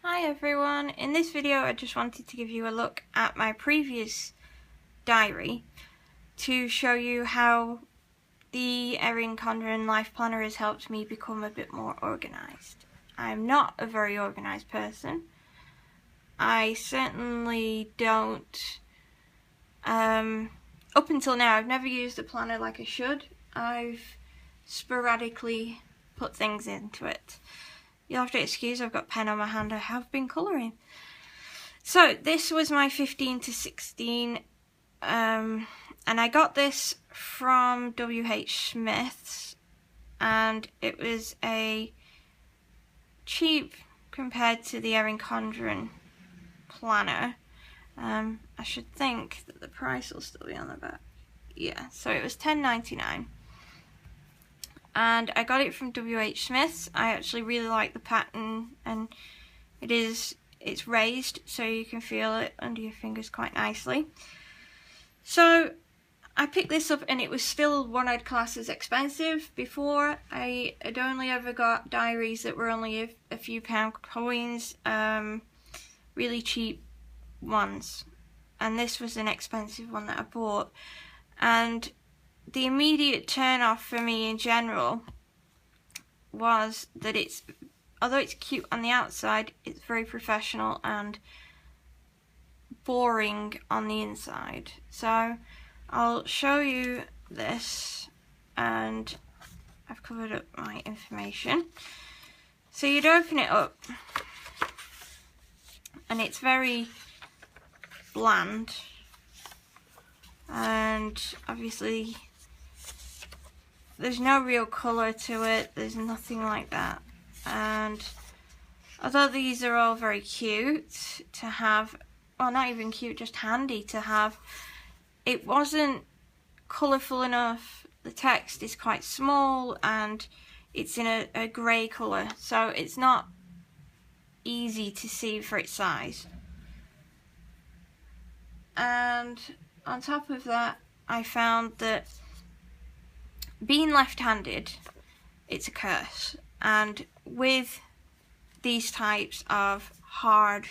Hi everyone, in this video I just wanted to give you a look at my previous diary to show you how the Erin Condren Life Planner has helped me become a bit more organised. I'm not a very organised person. I certainly don't, up until now I've never used a planner like I should. I've sporadically put things into it. You'll have to excuse, I've got pen on my hand, I have been colouring. So this was my 15 to 16, and I got this from W.H. Smith's, and it was a cheap compared to the Erin Condren planner. I should think that the price will still be on the back. Yeah, so it was $10.99. And I got it from W.H. Smith's. I actually really like the pattern, and it's raised so you can feel it under your fingers quite nicely. So I picked this up and it was still what I'd class as expensive. Before, I had only ever got diaries that were only a few pound coins, really cheap ones, and this was an expensive one that I bought. And the immediate turn off for me in general was that although it's cute on the outside, it's very professional and boring on the inside. So I'll show you this, and I've covered up my information. So you'd open it up and it's very bland, and obviously there's no real colour to it, there's nothing like that. And although these are all very cute to have, well, not even cute, just handy to have, it wasn't colourful enough. The text is quite small and it's in a grey colour, so it's not easy to see for its size. And on top of that, I found that being left-handed, it's a curse. And with these types of hard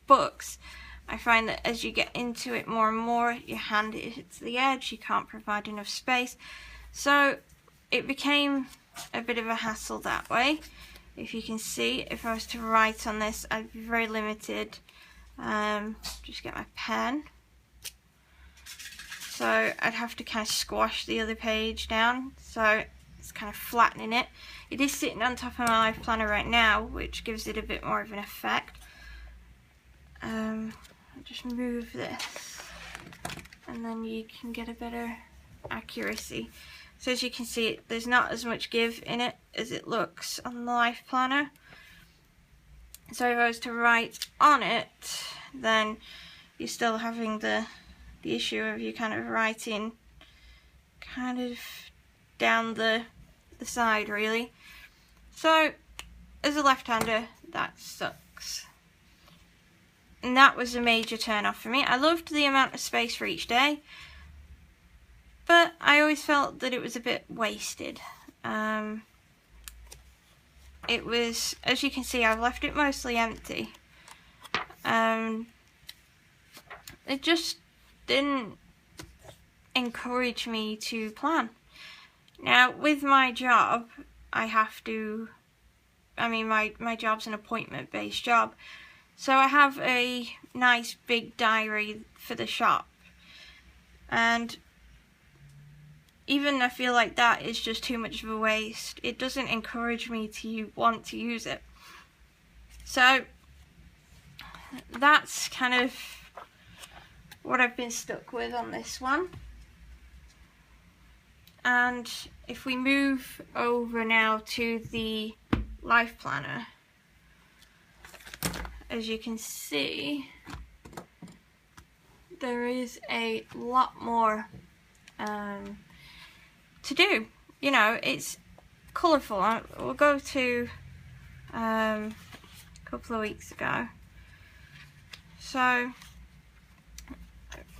books, I find that as you get into it more and more, your hand hits the edge, you can't provide enough space. So it became a bit of a hassle that way. If you can see, if I was to write on this, I'd be very limited. Just get my pen. So I'd have to kind of squash the other page down, so it's kind of flattening it. It is sitting on top of my life planner right now, which gives it a bit more of an effect. I'll just move this, and then you can get a better accuracy. So as you can see, there's not as much give in it as it looks on the life planner. So if I was to write on it, then you're still having the issue of you kind of writing kind of down the side, really. So as a left-hander, that sucks. And that was a major turn off for me. I loved the amount of space for each day, but I always felt that it was a bit wasted. It was, as you can see, I've left it mostly empty. It just didn't encourage me to plan. Now, with my job, I have to, my job's an appointment-based job, so I have a nice big diary for the shop, and even I feel like that is just too much of a waste. It doesn't encourage me to want to use it. So that's kind of what I've been stuck with on this one. And if we move over now to the life planner, as you can see, there is a lot more to do. You know, it's colourful. We'll go to a couple of weeks ago. So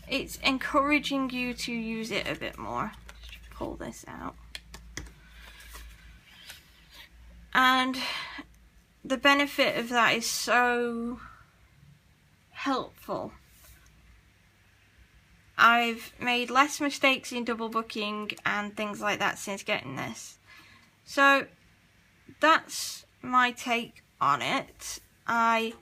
it's encouraging you to use it a bit more. Just pull this out. And the benefit of that is so helpful. I've made less mistakes in double booking and things like that since getting this. So that's my take on it. I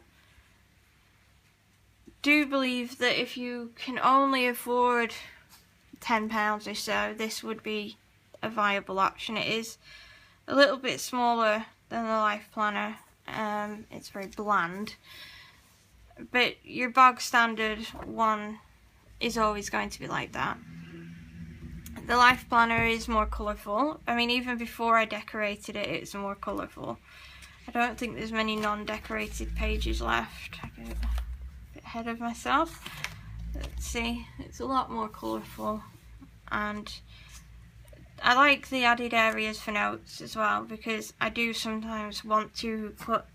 do believe that if you can only afford £10 or so, this would be a viable option. It is a little bit smaller than the Life Planner. It's very bland, but your bog standard one is always going to be like that. The Life Planner is more colourful. I mean, even before I decorated it, it's more colourful. I don't think there's many non-decorated pages left. I get a bit ahead of myself. Let's see, it's a lot more colourful, and I like the added areas for notes as well, because I do sometimes want to put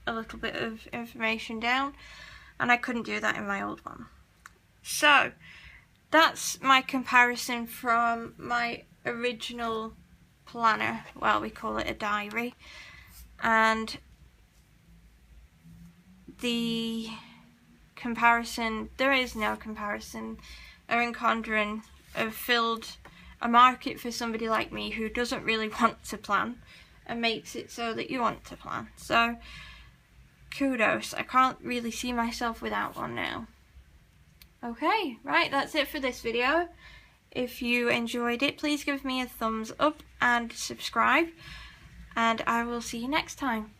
a little bit of information down, and I couldn't do that in my old one. So that's my comparison from my original planner, well, we call it a diary, and the comparison, there is no comparison. Erin Condren have filled a market for somebody like me who doesn't really want to plan, and makes it so that you want to plan. So kudos, I can't really see myself without one now. Okay, right, that's it for this video. If you enjoyed it, please give me a thumbs up and subscribe, and I will see you next time.